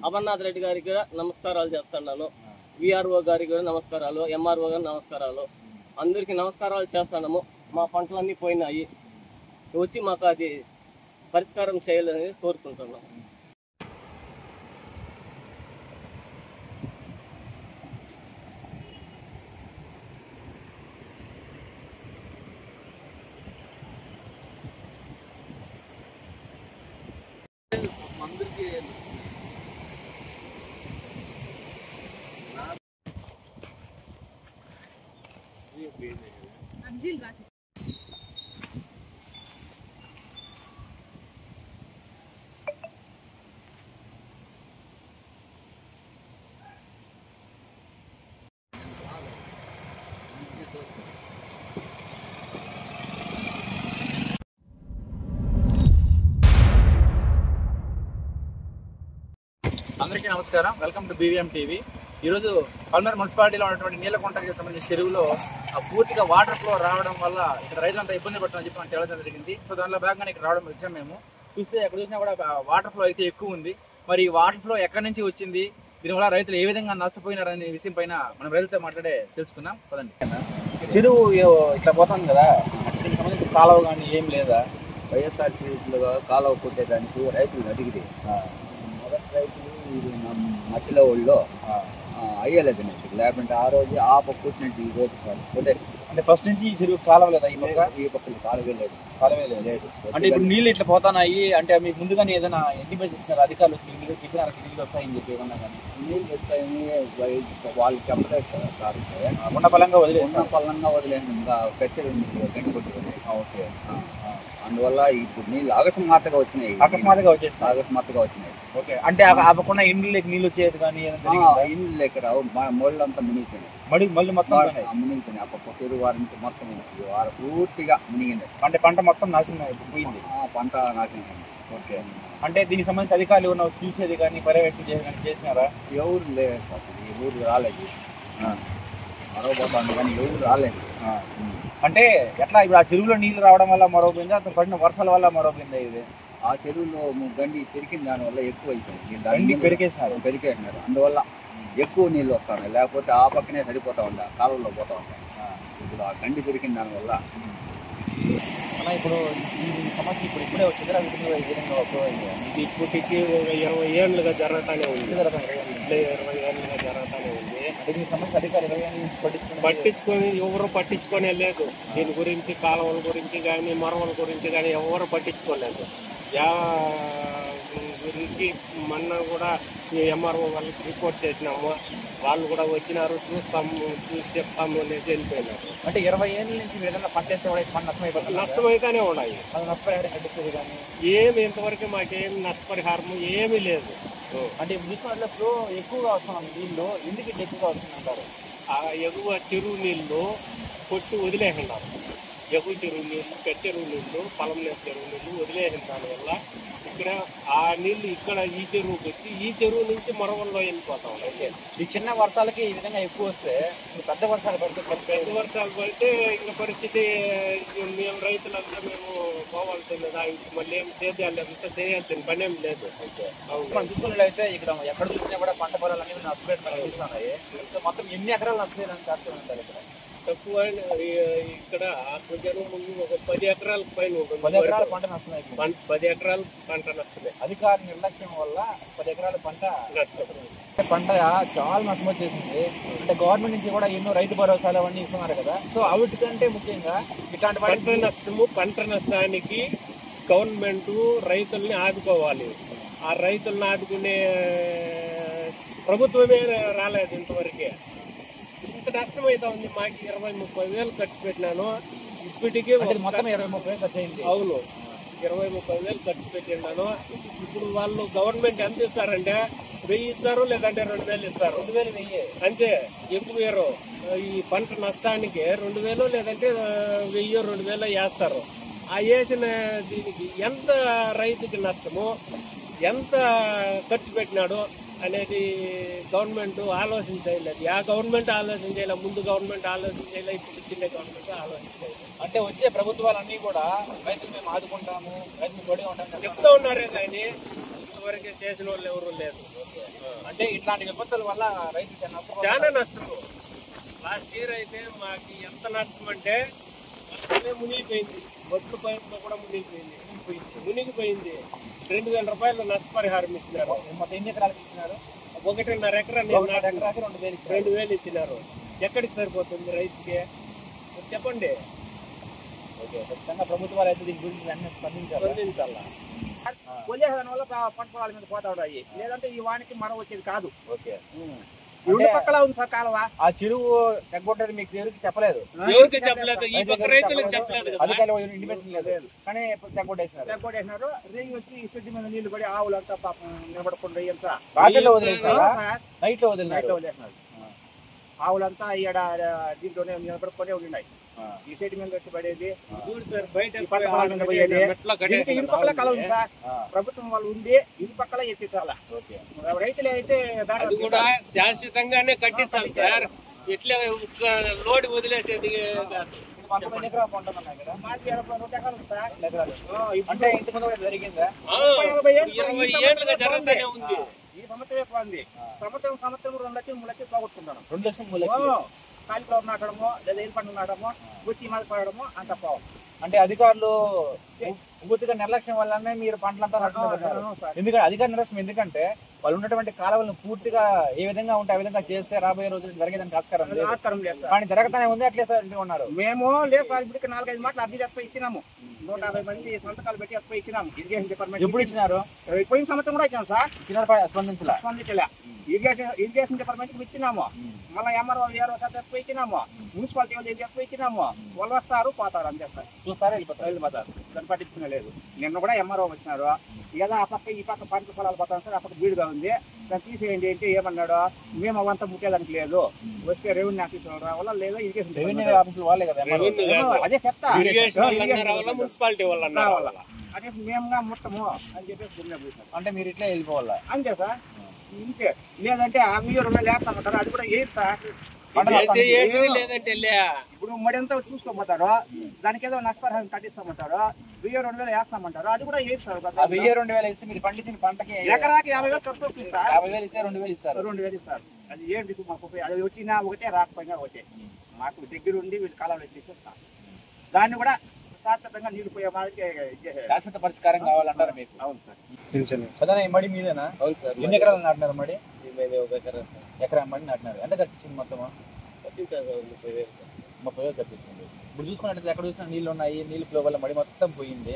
అమర్నాథ్ రెడ్డి గారికి నమస్కారాలు చేస్తున్నాను. విఆర్ఓ గారికి కూడా నమస్కారాలు, ఎంఆర్ఓ గారికి నమస్కారాలు, అందరికీ నమస్కారాలు చేస్తున్నాము. మా పంటలన్నీ పోయినాయి, వచ్చి మాకు అది పరిష్కారం చేయాలని కోరుకుంటున్నాము. అందరికీ నమస్కారం. Welcome to BVM TV. ఈరోజు పల్మనేరు మున్సిపాలిటీలో ఉన్నటువంటి నీలకుంటకి సంబంధించిన చెరువులో పూర్తిగా వాటర్ ఫ్లో రావడం వల్ల ఇక్కడ రైతులంతా ఇబ్బంది పడుతుందని చెప్పి మనం తేలడం జరిగింది. సో దానిలో భాగంగా ఇక్కడ రావడం వచ్చాం. మేము చూస్తే ఎక్కడ చూసినా కూడా వాటర్ ఫ్లో అయితే ఎక్కువ ఉంది. మరి ఈ వాటర్ ఫ్లో ఎక్కడి నుంచి వచ్చింది, దీనివల్ల రైతులు ఏ విధంగా నష్టపోయినారనే విషయం పైన మనం రైతులతో మాట్లాడే తెలుసుకుందాం. పదండి. చెరువు ఇట్లా పోతుంది కదా, దీనికి సంబంధించిన కాలువ కానీ ఏం లేదా? వైఎస్ఆర్సీపీలో కాలువ కొట్టేదానికి రైతులు అడిగితే మొదటి రైతులు మధ్యలో వాళ్ళు అయ్యలేదు, లేకుంటే ఆ రోజు ఆ పక్క కొట్టినట్టు ఈ రోజు కొట్టేది. అంటే ఫస్ట్ నుంచి ఈ చెరువు కాలువ లేదా? ఈ పక్కన కాలువే లేదు. అంటే ఇప్పుడు నీళ్ళు ఇట్లా పోతున్నాయి అంటే మీకు ముందుగానే ఏదైనా ఇంటిమేషన్ ఇచ్చినారు అధికారులు వచ్చి మీరు చెప్పినారు నీళ్ళు వస్తాయని చెప్పి ఏమన్నా కానీ? నీళ్ళు వస్తాయని వాళ్ళు చెప్పలేదు సార్. ఉన్న పలంగా వదిలేండి, ఇంకా పెచ్చలు గండి కొట్టుకొని. ఓకే. అందువల్ల ఇప్పుడు నీళ్ళు అకస్మాత్తుగా వచ్చినాయి. అకస్మాత్తుగా వచ్చినాయి. ఓకే. అంటే ఆపకుండా ఇండ్లకి నీళ్ళు వచ్చేది కానీ ఇండ్లు లేక రావు, మొళ్ళంతా మునిగిపోయినాయి. మళ్ళీ మొత్తం మునిగిపోయినాయి. ఆ పక్క చెరువు వారికి మొత్తం పూర్తిగా మునిగింది. అంటే పంట మొత్తం నాశనం పోయింది. పంట నాశనం. ఓకే. అంటే దీనికి సంబంధించి అధికారులు ఏమన్నా చూసేది కానీ పర్యవేక్షణ చేసేది కానీ చేసినారా? ఎవరు లేదు సార్, ఎవరు రాలేదు. మరొకటి కానీ ఎవరు రాలేదు. అంటే ఎట్లా ఇప్పుడు ఆ చెరువులో నీళ్ళు రావడం వల్ల మరొకైందా, అతను పడిన వర్షాల వల్ల మరొకైందా? ఇది ఆ చెరువులో గండి పెరికిన దానివల్ల ఎక్కువ అయిపోయింది. పెరికేసినారు. అందువల్ల ఎక్కువ నీళ్ళు వస్తాయి, లేకపోతే ఆ పక్కనే సరిపోతా ఉంటాయి, కాలువలో పోతా ఉంటాయి. ఇప్పుడు ఆ గండి పెరికిన దానివల్ల ఇప్పుడు ఈ సమస్య ఇప్పుడే వచ్చింది. ఇది ఇప్పటికి 20 ఏళ్ళుగా జరగతానే ఉంది. 20 ఏళ్ళుగా జరగతానే ఉంది. దీని సమస్య అధికారులు ఎవరు పట్టించుకునే లేదు. దీని గురించి కాలువల గురించి కానీ మరవల గురించి కానీ ఎవరు పట్టించుకోలేదు. గురించి మొన్న కూడా ఎంఆర్ఓ వాళ్ళకి రిపోర్ట్ చేసినాము, వాళ్ళు కూడా వచ్చినారు, చూసి చెప్తాము అనేది వెళ్ళిపోయినారు. అంటే 20 ఏళ్ళ నుంచి ఏదైనా పంట నష్టమైతేనే ఉన్నాయి. నష్టపరిహారం కానీ ఏమి ఇంతవరకు మాకేం నష్టపరిహారం ఏమీ లేదు. అంటే చూసినట్లు ఎక్కువగా వస్తున్నాం నీళ్ళు, ఎందుకు ఎక్కువగా వస్తుందంటారు? ఆ ఎగువ చెరువు నీళ్ళు కొట్టి వదిలేసినారు. ఎగువ చెరువు నీళ్ళు, పెద్ద చెరువు నీళ్ళు, పొలంనేరు చెరువు నీళ్ళు వదిలేసిన దానివల్ల ఇక్కడ ఆ నీళ్లు ఇక్కడ ఈ చెరువుకి వచ్చి ఈ చెరువు నుంచి మరవల్లో వెళ్ళిపోతా ఉన్నాయి. ఈ చిన్న వర్షాలకి ఈ విధంగా ఎక్కువ వస్తే పెద్ద వర్షాలు పడితే ఇంకా పరిస్థితి మేము రైతులంతా మేము పోవాల్సింది. మళ్ళీ ఏం చేయాలంతా చేయాల్సిన పని ఏం లేదు. మనం చూసుకున్నట్లయితే ఇక్కడ ఎక్కడ చూసినా కూడా పంట పొలాలు అనేవి నష్టపోతున్నాయి. మొత్తం ఎన్ని ఎకరాలు నష్టపోయాలని చేస్తారు ఇక్కడ? తక్కువ ఇక్కడ ముందు ఒక 10 ఎకరాల పైన ఉంటుంది. 10 ఎకరాల పంట నష్టమే. 10 ఎకరాల పంట నష్టమే. అధికార నిర్లక్ష్యం వల్ల 10 ఎకరాల పంట నష్టపోతుంది. పంట చాలా నష్టం వచ్చేసింది. అంటే గవర్నమెంట్ నుంచి కూడా ఎన్నో రైతు భరోసాలు అవన్నీ ఇస్తున్నారు కదా. సో వాటికంటే ముఖ్యంగా ఇట్లాంటి పంట నష్టానికి గవర్నమెంట్ రైతుల్ని ఆదుకోవాలి. ఆ రైతులను ఆదుకునే ప్రభుత్వమే రాలేదు ఇంతవరకే. ఇంత నష్టమైతా ఉంది. మాకు 20-30 వేలు ఖర్చు పెట్టినాను. ఇప్పటికీ మొత్తం 20-30 వేలు ఖర్చు అయింది. అవును, 20-30 వేలు ఖర్చు పెట్టినాను. ఇప్పుడు వాళ్ళు గవర్నమెంట్ ఎంత ఇస్తారంటే 1000 ఇస్తారు, లేదంటే 2000 ఇస్తారు. 2000 అంతే, ఎక్కువ వేరు. ఈ పంట నష్టానికి 2000 లేదంటే 1000-2000 వేస్తారు. ఆ వేసిన దీనికి ఎంత రైతుకి నష్టము, ఎంత ఖర్చు పెట్టినాడు అనేది గవర్నమెంట్ ఆలోచన చేయలేదు. ఆ గవర్నమెంట్ ఆలోచన చేయలేదు, ముందు గవర్నమెంట్ ఆలోచన చేయలేదు, ఇప్పుడు చిన్న గవర్నమెంట్ ఆలోచన చేయలేదు. అంటే వచ్చే ప్రభుత్వాలన్నీ కూడా రైతులు మేము ఆదుకుంటాము, రైతులు తోడే ఉంటాము చెప్తూ ఉన్నారే కానీ ఇంతవరకు చేసిన వాళ్ళు ఎవరు లేదు. అంటే ఇట్లాంటి విపత్తుల వల్ల రైతులు చాలా నష్టము. లాస్ట్ ఇయర్ అయితే మాకు ఎంత నష్టం అంటే మొత్తమే మునిగిపోయింది. బొట్లు పైపులో కూడా మునిగిపోయింది. 2,000 రూపాయలు నష్టపరిహారం ఇచ్చినారు. మొత్తం ఎన్ని ఎకరాలకు ఇచ్చినారు? 1.5 ఎకరా 2,000 ఇచ్చినారు. ఎక్కడికి సరిపోతుంది రైతుకి చెప్పండి. ఓకే, ఖచ్చితంగా ప్రభుత్వాలు అయితే దీని గురించి అన్ని స్పందించాలా? వదిలేసడం వల్ల పంట పొలాల మీద పోతా ఉన్నాయి. లేదంటే ఈ వానికి మరో వచ్చేది కాదు. ఓకే, రెండు పక్కల ఉంది సార్ కాలువ. ఆ చెరువు తెగ్గొట్టేది మీకు ఎవరికి చెప్పలేదు? ఎవరికి చెప్పలేదు, ఈ పక్క రైతులకు చెప్పలేదు. అధికారులు ఇంటిమేషన్ లేదు కానీ తెగ్గొట్టేసినారు. రేగి వచ్చి ఈ చెట్టు మీద నీళ్లు పడి ఆవులంతా పాపం నిలబడకుండా ఎంత రాత్రిలో వదిలేసినారా? నైట్ లో వదిలినారు. ఆవులంతా ఈడ దీంట్లోనే నిలబడుకొని ఉన్నాయి. ఈ సైడ్ మీద వచ్చి పడేది ఇరు పక్కల కల ఉంది సార్. ప్రభుత్వం వాళ్ళు ఉండి ఇరు పక్కల ఎత్తించాలా. రైతులు అయితే అది కూడా శాశ్వతంగానే కట్టించాలి సార్. ఇట్లా లోడ్ వదిలేసేది కాదు. మాకు 2 ఎకరాలు సార్. అంటే ఇంతకు ముందు జరిగిందా? 20 ఏళ్ళుగా జరుగుతూనే ఉంది. ఈ సంవత్సరం పోయింది. సంవత్సరం 2 లక్షలు 3 లక్షలు పోగొట్టుకుంటాను. 2 లక్షలు 3 లక్షలు కాలిఫ్లవర్ నాటడము లేదా ఏం పండు నాటడము గుచ్చి మీద పడడము అంత పోవాలి. అంటే అధికారులు పూర్తిగా నిర్లక్ష్యం వల్లనే మీరు పంటలంతా ఎందుకంటే అధికార నిర్లక్ష్యం ఎందుకంటే వాళ్ళు ఉన్నటువంటి కాలువలను పూర్తిగా ఏ విధంగా ఉంటే ఆ విధంగా చేస్తే రాబోయే రోజులు జరిగేదానికి ఆస్కారం లేదు. కానీ జరగతానే ఉంది. అట్లే సార్ ఉన్నారు. మేము లేదు సార్, ఇప్పటికి 4-5 మాటలు అర్జీ చెప్పి ఇచ్చినాము. 150 మంది సంతకాలు పెట్టి చెప్పి ఇచ్చినాము. ఇరిగేషన్ డిపార్ట్మెంట్ ఎప్పుడు ఇచ్చినారు? పోయిన సంవత్సరం కూడా ఇచ్చినాము సార్. స్పందించలే. ఇరిగేషన్ డిపార్ట్మెంట్ కి ఇచ్చినాము. మళ్ళీ ఎంఆర్ఓ చెప్పి ఇచ్చినాము. మున్సిపాలిటీ వాళ్ళు చెప్పి ఇచ్చినాము. వాళ్ళు వస్తారు పోతారు అంతే సార్. చూస్తారా వెళ్ళిపోతారు. దాన్ని పట్టించుకునే లేదు. నిన్న కూడా ఎంఆర్ఓ వచ్చినారు. ఏదో ఆ పక్క ఈ పక్క పంట పొలాలు పోతాం సార్. ఆ పక్క బీడుగా ఉంది, దాన్ని తీసేయండి అంటే ఏమన్నాడు, మేము అవంతా ముట్టేదానికి లేదు, వస్తే రెవెన్యూ ఆఫీసులు రావాలా లేదా ఇరిగేషన్ ఆఫీసులు వాళ్ళే కదా. అదే చెప్తా మున్సిపాలిటీ వాళ్ళు రావాలా అదే మేముగా ముట్టము అని చెప్పేసి గుమ్మే కూర్చున్నాం. అంటే మీరు ఇట్లా వెళ్ళిపోవాలా అంతే సార్. ఇంతే. లేదంటే ఆ 2,000 వేస్తామంటారు. అది కూడా ఏది లేదంటే ఇప్పుడు మడంతా చూసుకోమంటారు. దానికి ఏదో నష్టపరిహారం కట్టిస్తామంటారు. 2,000 వేస్తామంటారు. అది కూడా ఏది సార్. 2,000 ఇస్తే మీరు పండించిన పంటకి ఎకరాకి 50,000 ఖర్చు వస్తుంది సార్. 50,000 ఇస్తే 2,000 ఇస్తారు. 2,000 ఇస్తారు. అది ఏంటి మాకు అది వచ్చినా ఒకటే రాకపోయినా ఒకటే. మాకు దగ్గర ఉండి వీళ్ళు కాలంలో తీసేస్తాం. దాన్ని కూడా శాశ్వతంగా నీళ్లు పోయే మాదిరి శాశ్వత పరిష్కారం కావాలంటారు మీకు? అవును సార్. సదా ఈ మడి మీదేనా? అవును సార్. ఎన్ని ఎకరాలు నాటినారు మడి? 1 ఎకరా మడి నాటినారు. ఎంత ఖర్చు వచ్చింది మొత్తము? 30,000 ఖర్చు వచ్చింది. ఇప్పుడు చూసుకున్నట్లయితే ఎక్కడ చూసినా నీళ్ళు ఉన్నాయి. నీళ్ళు ఫ్లో వల్ల మడి మొత్తం పోయింది.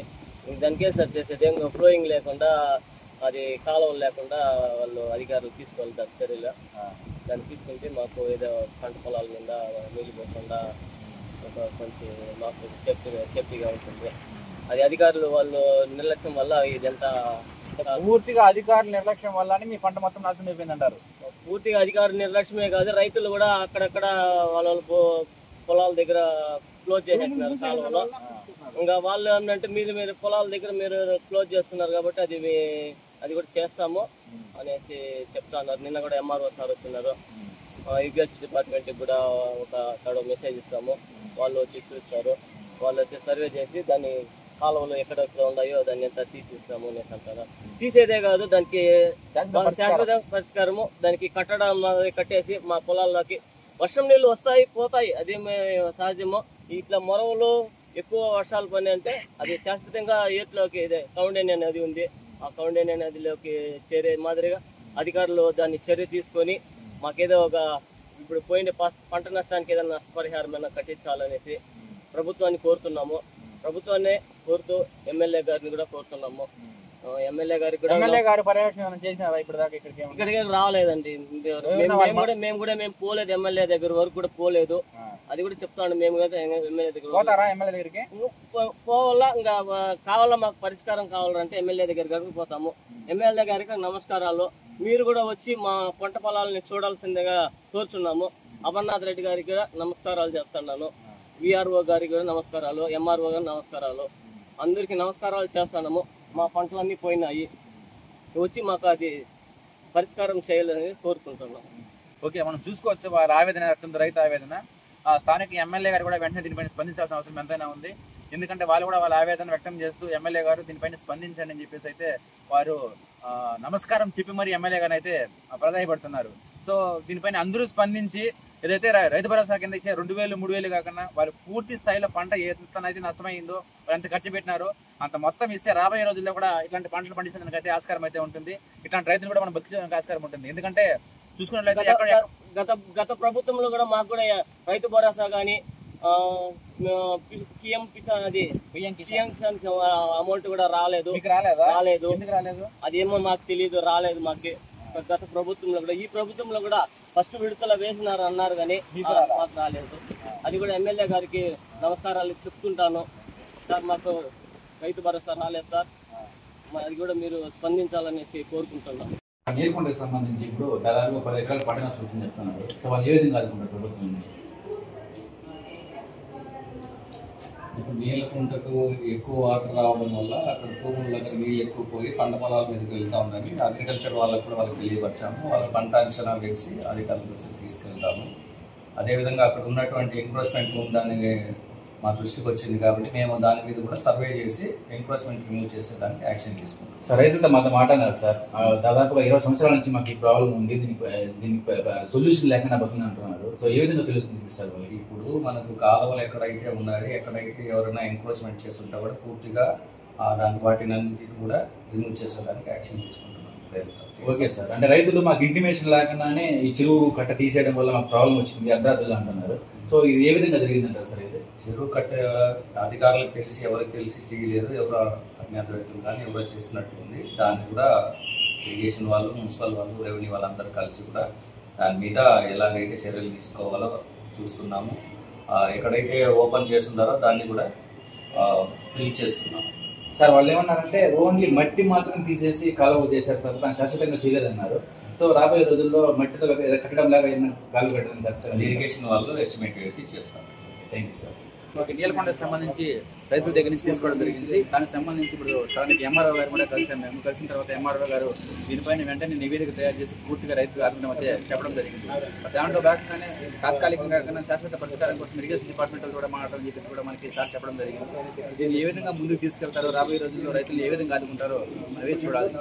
దానికే సార్ చేసేది ఫ్లోయింగ్ లేకుండా, అది కాలువలు లేకుండా వాళ్ళు అధికారులు తీసుకోవాలి దాని చర్యలు. దాన్ని తీసుకుంటే మాకు ఏదో పంట పొలాల మీద నీళ్ళు పోకుండా కొంచెం మాకు సేఫ్టీగా ఉంటుంది. అది అధికారులు వాళ్ళు నిర్లక్ష్యం వల్ల ఇదంతా పూర్తిగా అధికారుల నిర్లక్ష్యం వల్ల మీ పంట మొత్తం నాశనం అయిపోయింది అంటారు? పూర్తిగా అధికారుల నిర్లక్ష్యమే కాదు, రైతులు కూడా అక్కడక్కడ వాళ్ళ పొలాల దగ్గర క్లోజ్ చేసేస్తున్నారు కాలువలో. ఇంకా వాళ్ళు ఏంటంటే మీరు పొలాల దగ్గర మీరు క్లోజ్ చేసుకున్నారు కాబట్టి అది కూడా చేస్తాము అనేసి చెప్తా ఉన్నారు. నిన్న కూడా ఎంఆర్ఓ సార్ వచ్చినారు. ఇరిగేషన్ డిపార్ట్మెంట్కి కూడా ఒక మెసేజ్ ఇస్తాము. వాళ్ళు వచ్చి చూస్తారు. వాళ్ళు వచ్చి సర్వే చేసి దాన్ని కాలువలు ఎక్కడెక్కడ ఉన్నాయో దాన్ని ఎంత తీసిస్తాము అనేసి అంటారు. తీసేదే కాదు, దానికి శాశ్వత పరిష్కారము. దానికి కట్టడం కట్టేసి మా పొలాల్లోకి వర్షం నీళ్ళు వస్తాయి పోతాయి, అది సహజము. ఇట్లా మొరవలు ఎక్కువ వర్షాలు పని అంటే అది శాశ్వతంగా ఏట్లోకి కౌండేని నది ఉంది. ఆ కౌండేని నదిలోకి చేరే మాదిరిగా అధికారులు దాన్ని చర్య తీసుకొని మాకేదో ఇప్పుడు పోయిన పంట నష్టానికి ఏదైనా నష్టపరిహారమైనా కట్టించాలనేసి ప్రభుత్వాన్ని కోరుతున్నాము. ప్రభుత్వాన్ని కోరుతూ ఎమ్మెల్యే గారిని కూడా కోరుతున్నాము. ఎమ్మెల్యే గారు పర్యవేక్షణ చేసినారా ఇప్పటిదాకా? ఇక్కడికి రాలేదండి. మేము పోలేదు, ఎమ్మెల్యే దగ్గర వరకు కూడా పోలేదు. అది కూడా చెప్తాను. మేము ఎమ్మెల్యే దగ్గరికి పోవాలా, ఇంకా కావాలా మాకు పరిష్కారం కావాలంటే ఎమ్మెల్యే దగ్గరికి పోతాము. ఎమ్మెల్యే గారికి నమస్కారాలు. మీరు కూడా వచ్చి మా పంట పొలాలని చూడాల్సిందిగా కోరుచున్నాము. అమర్నాథ్ రెడ్డి గారికి కూడా నమస్కారాలు చెప్తున్నాను. విఆర్ఓ గారికి కూడా నమస్కారాలు, ఎంఆర్ఓ గారికి నమస్కారాలు, అందరికి నమస్కారాలు చేస్తున్నాము. మా పంటలన్నీ పోయినాయి, వచ్చి మాకు అది పరిష్కారం చేయాలని కోరుకుంటున్నాం. ఓకే, మనం చూసుకోవచ్చు వారి ఆవేదన, రైతు ఆవేదన. స్థానిక ఎమ్మెల్యే గారు కూడా వెంటనే దీనిపైన స్పందించాల్సిన అవసరం ఎంతైనా ఉంది. ఎందుకంటే వాళ్ళు కూడా వాళ్ళ ఆవేదన వ్యక్తం చేస్తూ ఎమ్మెల్యే గారు దీనిపైన స్పందించండి అని చెప్పేసి అయితే వారు నమస్కారం చెప్పి మరి ఎమ్మెల్యే గారిని అయితే ప్రాధాయపడుతున్నారు. సో దీనిపైన అందరూ స్పందించి ఏదైతే రైతు భరోసా కింద ఇచ్చే 2,000, 3,000 కాకుండా వాళ్ళు పూర్తి స్థాయిలో పంట ఎంతనైతే నష్టమైందో వాళ్ళు ఎంత ఖర్చు పెట్టినారో అంత మొత్తం ఇస్తే రాబోయే రోజుల్లో కూడా ఇట్లాంటి పంటలు పండించడానికి అయితే ఆస్కారం అయితే ఉంటుంది. ఇట్లాంటి రైతులు కూడా మనం బతికించడానికి ఆస్కారం ఉంటుంది. ఎందుకంటే చూసుకున్నట్లయితే గత ప్రభుత్వంలో కూడా మాకు కూడా రైతు భరోసా కానీ పిఎం కిసాన్ అమౌంట్ కూడా రాలేదు. అదేమో మాకు తెలియదు, రాలేదు మాకు గత ప్రభుత్వంలో కూడా. ఈ ప్రభుత్వంలో కూడా ఫస్ట్ విడతల వేసినారు అన్నారు కానీ మాకు రాలేదు. అది కూడా ఎమ్మెల్యే గారికి నమస్కారాలు చెప్తుంటాను. సార్ మాకు రైతు భరోసా రాలేదు సార్, అది కూడా మీరు స్పందించాలనేసి కోరుకుంటున్నాం. నీలకొండకు సంబంధించి ఇప్పుడు దాదాపు 10 ఎకరాల పంట చూసింది చెప్తున్నారు. సో వాళ్ళు ఏ విధంగా ఆదుకుంటారు ప్రభుత్వం నుంచి? ఇప్పుడు నీలకుంటకు ఎక్కువ వాటర్ రావడం వల్ల అక్కడ భూములకు నీళ్ళు ఎక్కువ పోయి పంట పొలాల మీదకి వెళ్తా ఉందని అగ్రికల్చర్ వాళ్ళకు కూడా వాళ్ళకి తెలియపరిచాము. వాళ్ళ పంట అంచనా వేసి అధికారుల దృష్టికి తీసుకెళ్తాము. అదేవిధంగా అక్కడ ఉన్నటువంటి ఎంక్రోచ్మెంట్ ఉందని మా దృష్టికి వచ్చింది కాబట్టి మేము దాని మీద కూడా సర్వే చేసి ఎంక్రోచ్మెంట్ రిమూవ్ చేసేదానికి యాక్షన్ తీసుకుంటాం. సార్ రైతులతో మాతో మాట్లాడారు సార్, దాదాపుగా 20 సంవత్సరాల నుంచి మాకు ఈ ప్రాబ్లం ఉంది, దీనికి సొల్యూషన్ లేకుండా పోతుంది అంటున్నారు. సో ఏ విధంగా సొల్యూషన్ చూపిస్తారు వాళ్ళకి? ఇప్పుడు మనకు కాలువలు ఎక్కడైతే ఉన్నాయో, ఎక్కడైతే ఎవరైనా ఎంక్రోచ్మెంట్ చేస్తుంటే కూడా పూర్తిగా వాటినన్నిటిని కూడా రిమూవ్ చేసేదానికి యాక్షన్ తీసుకుంటున్నాం. ఓకే సార్, అంటే రైతులు మాకు ఇంటిమేషన్ లేకుండానే ఈ చెరువు కట్ట తీసేయడం వల్ల మాకు ప్రాబ్లం వచ్చింది అర్ధార్థులు అంటున్నారు. సో ఇది ఏ విధంగా జరిగిందంటారు సార్? ఇది చెరువు కట్ట అధికారులకు తెలిసి ఎవరికి తెలిసి చేయలేదు, ఎవరు అజ్ఞాత వ్యక్తులు కానీ ఎవరో చేసినట్టు ఉంది. దాన్ని కూడా ఇరిగేషన్ వాళ్ళు, మున్సిపల్ వాళ్ళు, రెవెన్యూ వాళ్ళందరూ కలిసి కూడా దాని మీద ఎలాగైతే చర్యలు తీసుకోవాలో చూస్తున్నాము. ఎక్కడైతే ఓపెన్ చేస్తున్నారో దాన్ని కూడా ఫిల్ చేస్తున్నాము. సార్ వాళ్ళు ఏమన్నారంటే ఓన్లీ మట్టి మాత్రం తీసేసి కాలువ చేశారు తప్ప శాశ్వతంగా చేయలేదన్నారు. సో రాబోయే రోజుల్లో మట్టితో కట్టడం లాగా కాలువ కట్టడం కష్టం. ఇరిగేషన్ వాళ్ళు ఎస్టిమేట్ వేసి చేస్తారు. Thank you sir. ఓకే, నీలకొండకు సంబంధించి రైతుల దగ్గర నుంచి తీసుకోవడం జరిగింది. దానికి సంబంధించి ఇప్పుడు స్థానిక ఎంఆర్ఓ గారు కూడా కలిసాము. మేము కలిసిన తర్వాత ఎంఆర్ఓ గారు దీనిపైన వెంటనే నివేదిక తయారు చేసి పూర్తిగా రైతులకు ఆర్గనం అయితే చెప్పడం జరిగింది. దాంట్లో భాగంగానే తాత్కాలికంగా కన్నా శాశ్వత పరిష్కారం కోసం ఇరిగేషన్ డిపార్ట్మెంట్ కూడా మాట్లాడడం చెప్పి కూడా మనకి సార్ చెప్పడం జరిగింది. దీన్ని ఏ విధంగా ముందుకు తీసుకెళ్తారో, రాబోయే రోజుల్లో రైతులు ఏ విధంగా ఆదుకుంటారో అవి చూడాలి.